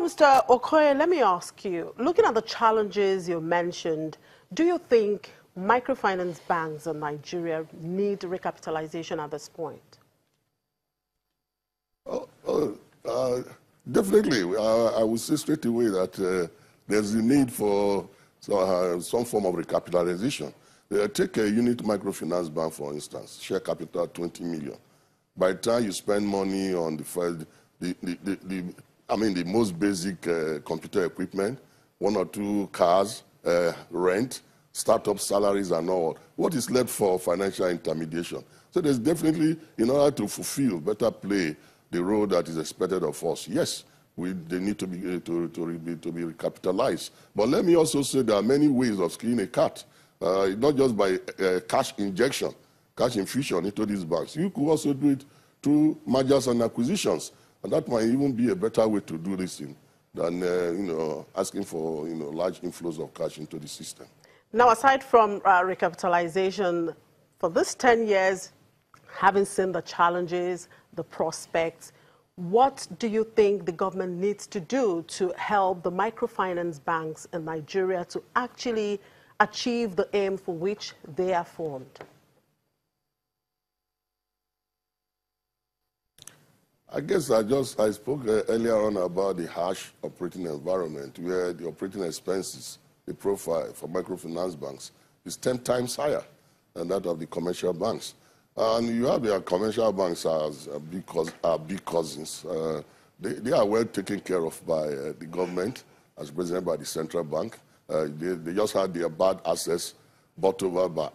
Now, Mr. Okoye, let me ask you, looking at the challenges you mentioned, do you think microfinance banks in Nigeria need recapitalization at this point? Definitely. I would say straight away that there's a need for some form of recapitalization. Take a unit microfinance bank, for instance, share capital 20 million. By the time you spend money on the most basic computer equipment, 1 or 2 cars, rent, startup salaries and all, what is left for financial intermediation? So there's definitely, in order to fulfill, better play the role that is expected of us, yes, they need to be recapitalized. But let me also say there are many ways of skinning a cat, not just by cash injection, cash infusion into these banks. You could also do it through mergers and acquisitions, and that might even be a better way to do this thing than asking for large inflows of cash into the system. Now, aside from recapitalization, for this 10 years, having seen the challenges, the prospects, what do you think the government needs to do to help the microfinance banks in Nigeria to actually achieve the aim for which they are formed? I guess I spoke earlier on about the harsh operating environment where the operating expenses, the profile for microfinance banks is 10 times higher than that of the commercial banks. And you have their commercial banks as big cousins. They are well taken care of by the government, as represented by the central bank. They just had their bad assets bought over by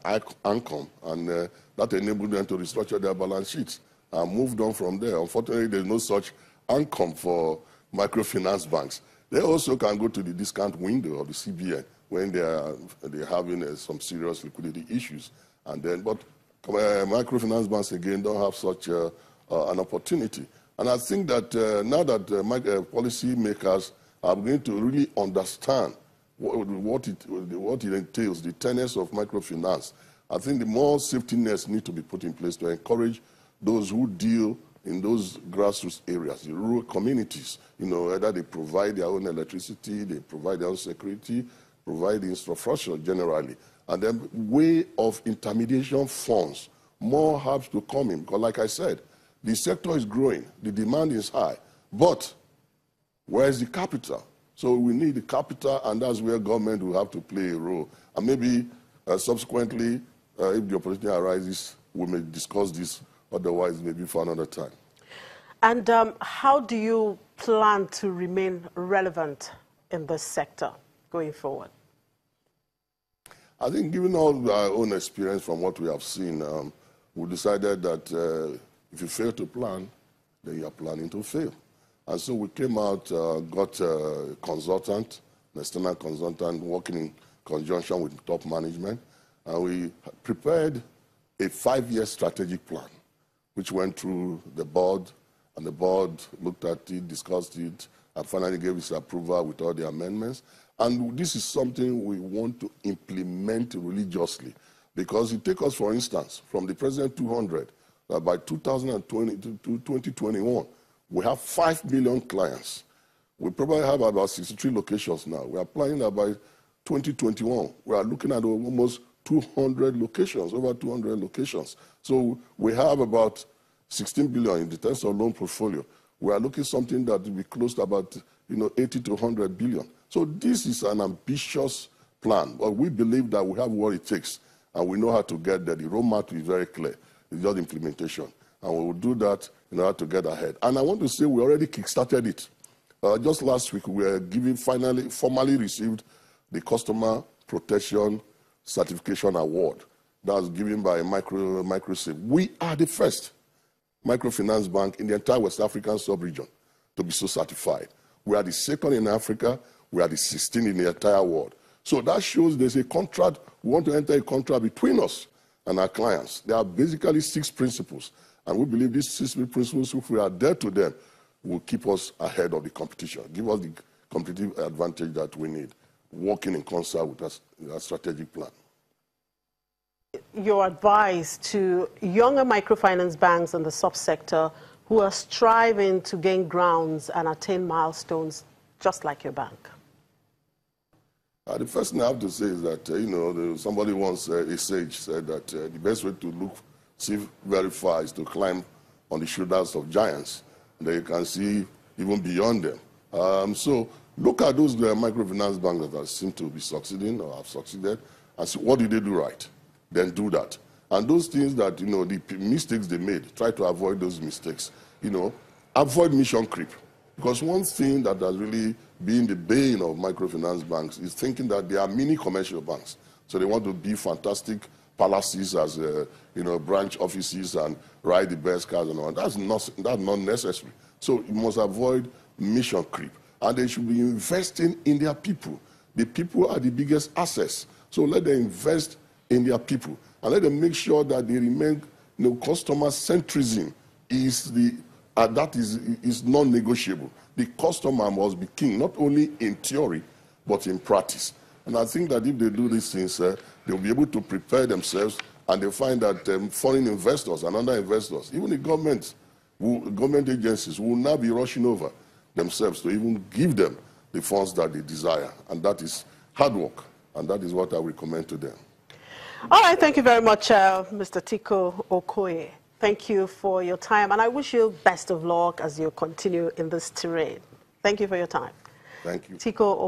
ANCOM, and that enabled them to restructure their balance sheets and moved on from there. Unfortunately, there's no such ANCOM for microfinance banks. They also can go to the discount window of the CBN when they're having some serious liquidity issues. And then, but microfinance banks, again, don't have such an opportunity. And I think that now that policy makers are beginning to really understand what it entails, the tenets of microfinance, I think the more safety nets need to be put in place to encourage those who deal in those grassroots areas, the rural communities, whether they provide their own electricity, they provide their own security, provide the infrastructure generally. And then way of intermediation funds, more have to come in. Because like I said, the sector is growing, the demand is high. But where is the capital? So we need the capital, and that's where government will have to play a role. And maybe subsequently, if the opportunity arises, we may discuss this, otherwise maybe for another time. And how do you plan to remain relevant in this sector going forward? I think given all our own experience from what we have seen, we decided that if you fail to plan, then you are planning to fail. And so we came out, got a consultant, an external consultant, working in conjunction with top management, and we prepared a 5-year strategic plan, which went through the board, and the board looked at it, discussed it, and finally gave its approval with all the amendments. And this is something we want to implement religiously, because it takes us, for instance, from the present 200, that by 2020 to 2021, we have 5 million clients. We probably have about 63 locations now. We are planning that by 2021, we are looking at almost 200 locations, over 200 locations. So we have about 16 billion in the terms of loan portfolio. We are looking at something that will be close to about 80 to 100 billion. So this is an ambitious plan, but we believe that we have what it takes, and we know how to get there. The roadmap is very clear. It's just implementation, and we will do that in order to get ahead. And I want to say we already kickstarted it. Just last week, we were formally received the Customer Protection Certification Award. That was given by Microsafe. We are the first microfinance bank in the entire West African sub-region to be so certified. We are the second in Africa. We are the 16th in the entire world. So that shows there's a contract. We want to enter a contract between us and our clients. There are basically 6 principles. And we believe these 6 principles, if we adhere to them, will keep us ahead of the competition, give us the competitive advantage that we need, working in concert with our strategic plan. Your advice to younger microfinance banks in the subsector who are striving to gain grounds and attain milestones just like your bank? The first thing I have to say is that, somebody once, a sage, said that the best way to see very far is to climb on the shoulders of giants. And then you can see even beyond them. So look at those microfinance banks that seem to be succeeding or have succeeded and see what did they do right. Then do that. And those things that, the mistakes they made, try to avoid those mistakes. Avoid mission creep. Because one thing that has really been the bane of microfinance banks is thinking that they are mini commercial banks. So they want to be fantastic palaces as, branch offices and ride the best cars and all. That's not necessary. So you must avoid mission creep. And they should be investing in their people. The people are the biggest assets. So let them invest in their people. And let them make sure that they remain, customer centrism is is non-negotiable. The customer must be king, not only in theory, but in practice. And I think that if they do these things, they'll be able to prepare themselves, and they'll find that foreign investors and other investors, even the government agencies, will now be rushing over themselves to even give them the funds that they desire. And that is hard work, and that is what I recommend to them. All right, thank you very much, Mr. Tiko Okoye. Thank you for your time, and I wish you best of luck as you continue in this terrain. Thank you for your time. Thank you. Tiko